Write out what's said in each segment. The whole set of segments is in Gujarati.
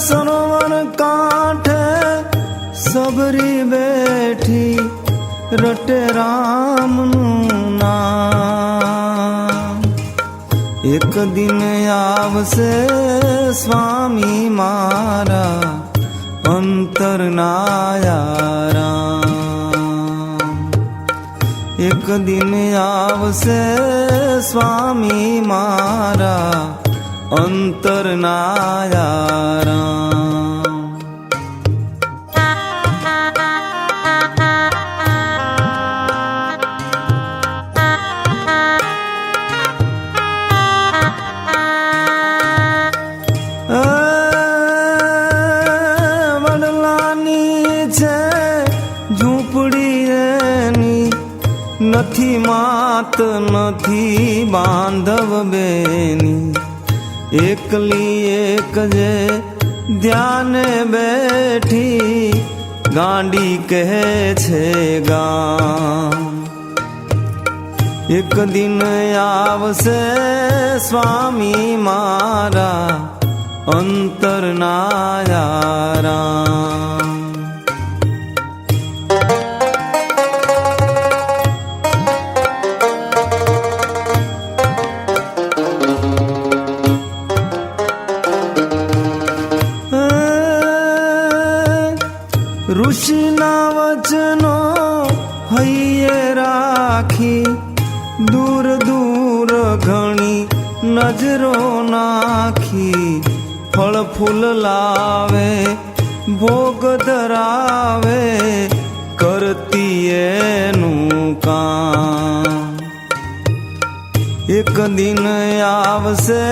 સરોવર કાંઠે સબરી બેઠી રટે રામનું નામ. એક દિન આવશે સ્વામી મારા અંતરના રામ. એક દિન આવશે સ્વામી મારા અંતરના રામ. નથી માત નથી બાંધવ બેની, એકલી એક જે ધ્યાને બેઠી ગાંડી કહે છે ગામ. એક દિન આવશે સ્વામી મારા અંતરના રામ. ઋષિના વચનો હૈયે રાખી દૂર દૂર ઘણી નજરો નાખી, ફળ ફૂલ લાવે ભોગ ધરાવે કરતી એનું કામ. એક દિન આવશે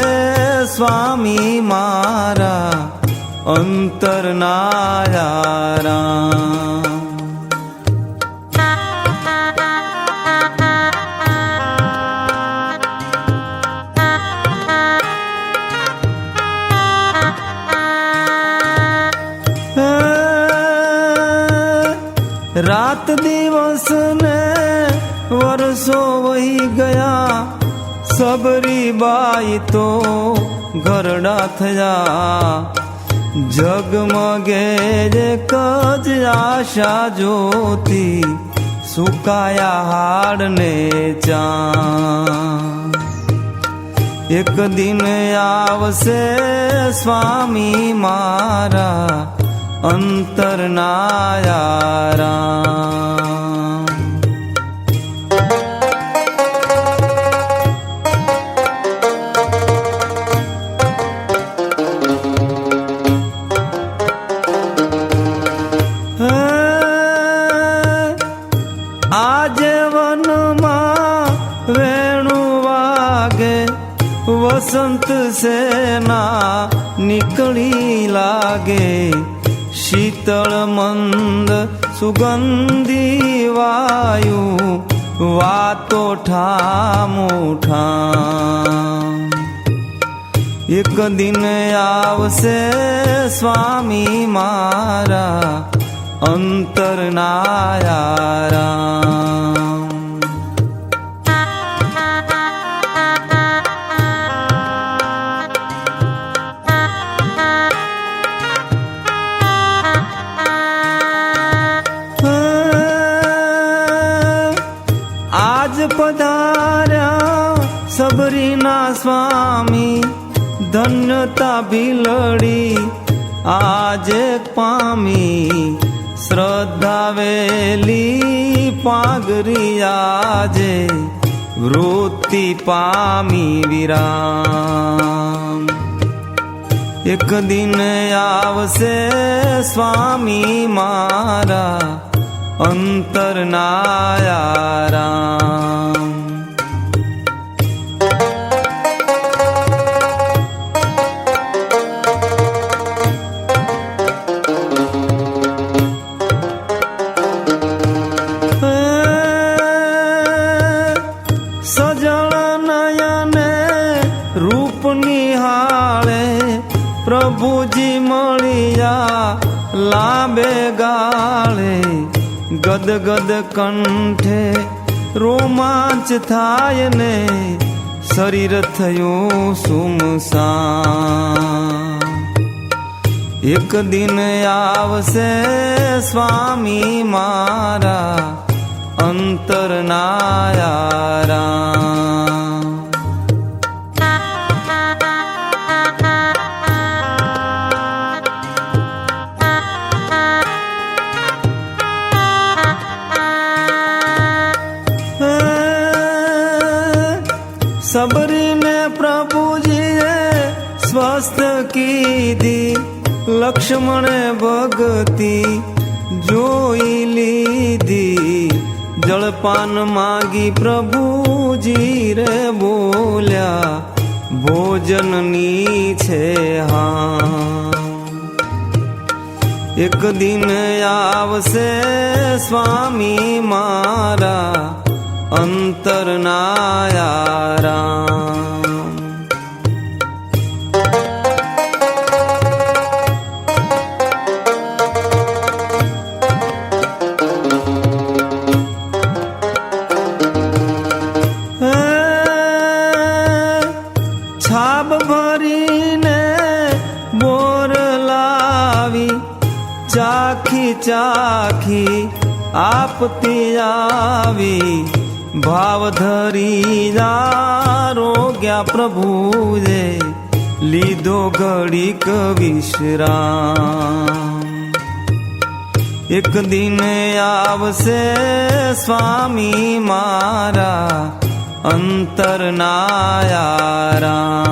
સ્વામી મારા અંતરના રામ. રાત દિવસ ને વર્ષો વહી ગયા, સબરી બાઈ તો ઘરડા થયા. જગમગે જે કજ આશા જોતી, સુકાયા હાડ ને ચાં. એક દિન આવશે સ્વામી મારા અંતરના રામ. આજે વનમાં વેણુ વાગે, વસંત સેના નીકળી લાગે. શીતળ મંદ સુગંધી વાયુ વાતો ઠામો ઠામ. એક દિન આવશે સ્વામી મારા અંતરના રામ. આજ પધાર્યા સબરીના સ્વામી, ધન્યતા ભીલડી આજે પામી. શ્રદ્ધાવેલી પાગરી આજે વૃત્તિ પામી વિરામ. એક દિન આવશે સ્વામી મારા અંતરના રામ. પ્રભુજી મળ્યા લાંબે ગાળે, ગદગદ કંઠે રોમાંચ થાય ને શરીર થયું સુમસાન. એક દિન આવશે સ્વામી મારા અંતરના યારા. સબરીને પ્રભુજીએ સ્વસ્થ કીધી, લક્ષ્મણે ભક્તિ જોઈ લીધી. જળપાન માગી પ્રભુજી રે બોલ્યા, ભોજનની છે હા. એક દિન આવશે સ્વામી મારા અંતરના યારા. છાબ ભરીને બોર લાવી, ચાખી ચાખી આપતી આવી. ભાવ ધરી આરોગ્યા પ્રભુએ, લીધો ઘડીક વિશ્રામ. એક દિન આવશે સ્વામી મારા અંતરના યારા.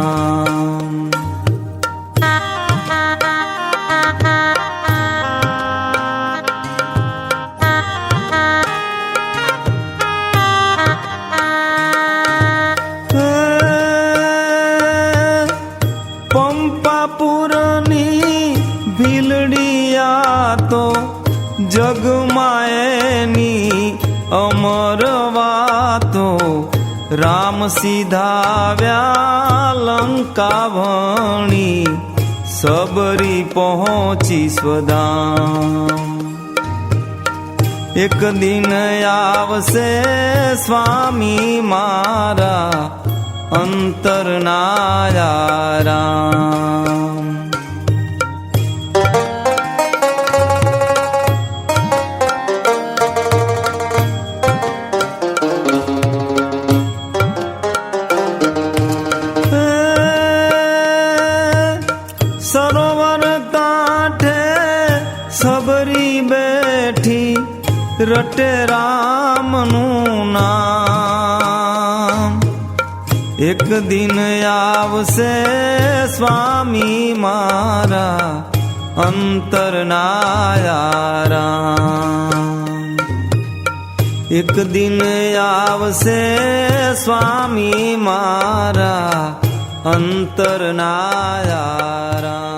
પંપાપુરની ભીલડિયા તો જગમાયની અમર વાતો. રામ સીધાવ્યા લંકા ભણી, સબરી પહોંચી સ્વધામ. એક દિન આવશે સ્વામી મારા અંતરના યારા. સરોવર કાંઠે સબરી બેઠી, રટે રામનું નામ. એક દિન આવશે સ્વામી મારા અંતરના યારા. એક દિન આવશે સ્વામી મારા અંતરના યારા.